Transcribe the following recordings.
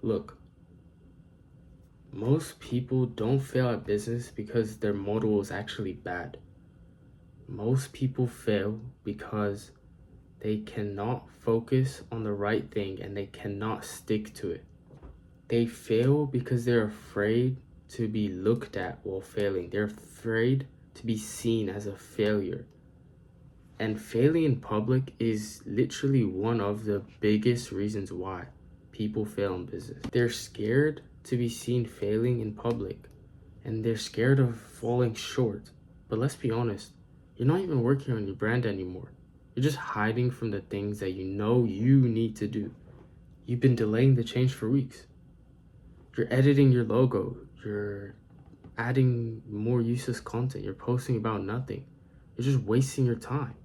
Look, most people don't fail at business because their model is actually bad. Most people fail because they cannot focus on the right thing and they cannot stick to it. They fail because they're afraid to be looked at while failing. They're afraid to be seen as a failure. And failing in public is literally one of the biggest reasons why people fail in business. They're scared to be seen failing in public, and they're scared of falling short. But let's be honest, you're not even working on your brand anymore. You're just hiding from the things that you know you need to do. You've been delaying the change for weeks. You're editing your logo. You're adding more useless content. You're posting about nothing. You're just wasting your time.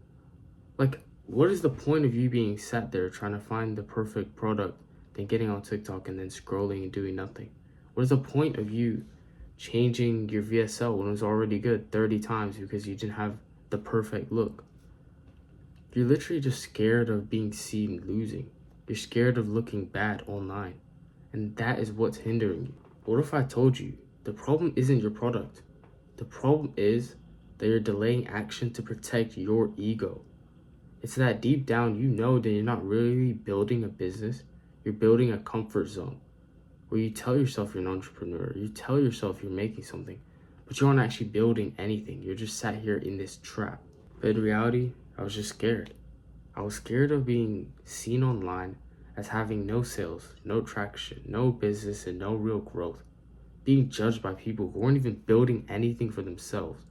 Like, what is the point of you being sat there trying to find the perfect product, then getting on TikTok and then scrolling and doing nothing? What is the point of you changing your VSL when it was already good 30 times because you didn't have the perfect look? You're literally just scared of being seen losing. You're scared of looking bad online. And that is what's hindering you. What if I told you the problem isn't your product? The problem is that you're delaying action to protect your ego. It's that deep down you know that you're not really building a business, you're building a comfort zone where you tell yourself you're an entrepreneur, you tell yourself you're making something, but you aren't actually building anything. You're just sat here in this trap. But in reality, I was just scared. I was scared of being seen online as having no sales, no traction, no business, and no real growth. Being judged by people who weren't even building anything for themselves.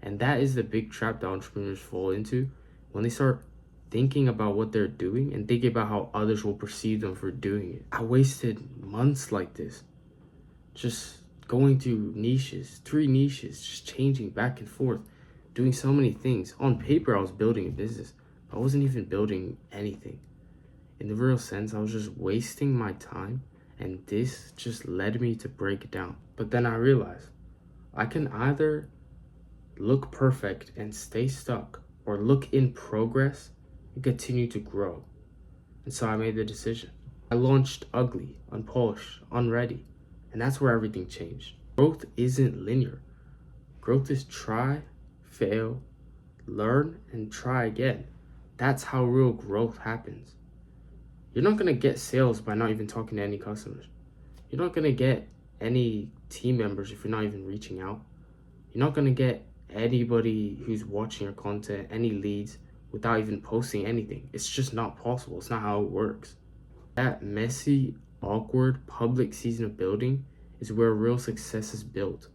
And that is the big trap that entrepreneurs fall into when they start thinking about what they're doing and thinking about how others will perceive them for doing it. I wasted months like this, just going through niches, 3 niches, just changing back and forth, doing so many things. On paper, I was building a business. I wasn't even building anything. In the real sense, I was just wasting my time, and this just led me to break down. But then I realized I can either look perfect and stay stuck, or look in progress and continue to grow. And so I made the decision. I launched ugly, unpolished, unready, and that's where everything changed. Growth isn't linear. Growth is try, fail, learn, and try again. That's how real growth happens. You're not gonna get sales by not even talking to any customers. You're not gonna get any team members if you're not even reaching out. You're not gonna get anybody who's watching your content, any leads, without even posting anything. It's just not possible. It's not how it works. That messy, awkward, public season of building is where real success is built,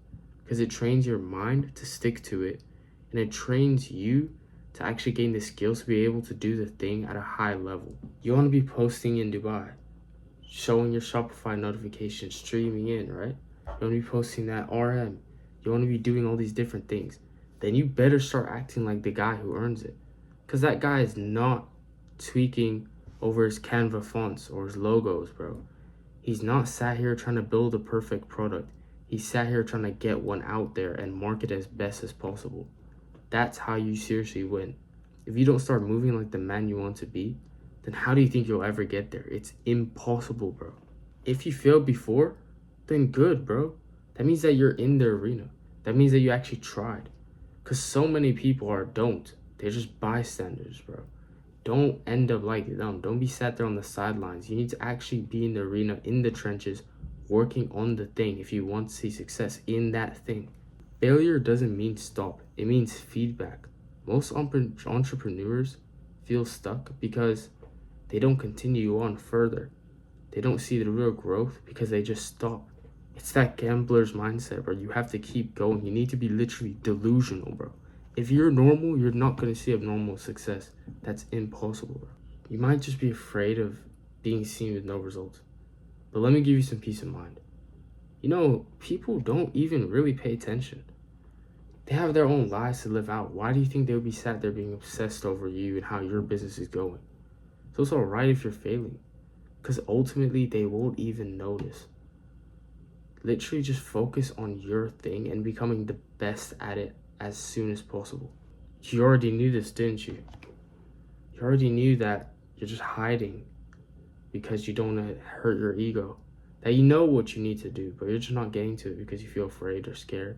because it trains your mind to stick to it, and it trains you to actually gain the skills to be able to do the thing at a high level. You want to be posting in Dubai, showing your Shopify notifications, streaming in, right? You want to be posting that RM. You want to be doing all these different things. Then you better start acting like the guy who earns it. Because that guy is not tweaking over his Canva fonts or his logos, bro. He's not sat here trying to build a perfect product. He's sat here trying to get one out there and market as best as possible. That's how you seriously win. If you don't start moving like the man you want to be, then how do you think you'll ever get there? It's impossible, bro. If you failed before, then good, bro. That means that you're in the arena. That means that you actually tried. Because so many people don't. They're just bystanders, bro. Don't end up like them. Don't be sat there on the sidelines. You need to actually be in the arena, in the trenches, working on the thing if you want to see success in that thing. Failure doesn't mean stop. It means feedback. Most entrepreneurs feel stuck because they don't continue on further. They don't see the real growth because they just stop. It's that gambler's mindset, bro. You have to keep going. You need to be literally delusional, bro. If you're normal, you're not going to see abnormal success. That's impossible, bro. You might just be afraid of being seen with no results. But let me give you some peace of mind. You know, people don't even really pay attention. They have their own lives to live out. Why do you think they would be sat there being obsessed over you and how your business is going? So it's all right if you're failing, because ultimately they won't even notice. Literally just focus on your thing and becoming the best at it as soon as possible. You already knew this, didn't you? You already knew that you're just hiding because you don't want to hurt your ego. that you know what you need to do, but you're just not getting to it because you feel afraid or scared.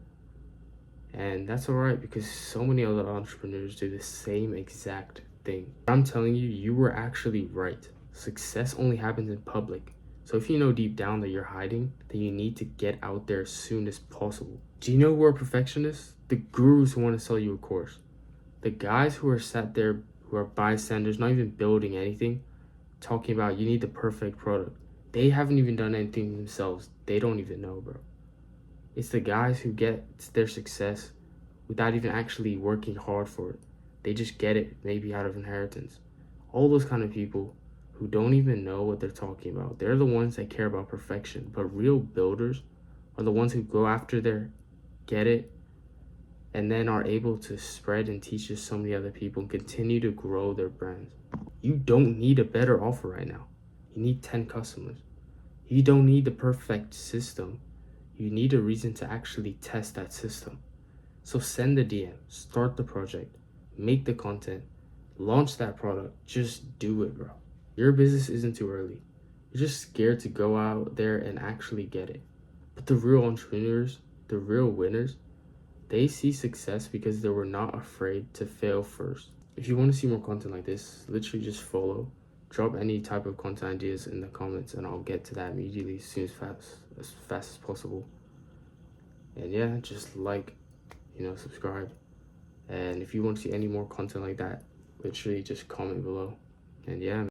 And that's all right, because so many other entrepreneurs do the same exact thing. I'm telling you, you were actually right. Success only happens in public. So if you know deep down that you're hiding, then you need to get out there as soon as possible. Do you know who are perfectionists? The gurus who want to sell you a course. The guys who are sat there, who are bystanders, not even building anything, talking about you need the perfect product. They haven't even done anything themselves. They don't even know, bro. It's the guys who get their success without even actually working hard for it. They just get it, maybe out of inheritance. All those kind of people who don't even know what they're talking about, they're the ones that care about perfection. But real builders are the ones who go after their get it and then are able to spread and teach to so many other people and continue to grow their brands. You don't need a better offer right now. You need 10 customers. You don't need the perfect system. You need a reason to actually test that system. So send the DM, start the project, make the content, launch that product. Just do it, bro. Your business isn't too early. You're just scared to go out there and actually get it. But the real entrepreneurs, the real winners, they see success because they were not afraid to fail first. If you want to see more content like this, literally just follow. Drop any type of content ideas in the comments and I'll get to that immediately as fast as possible. And yeah, just like, subscribe. And if you want to see any more content like that, literally just comment below. And yeah.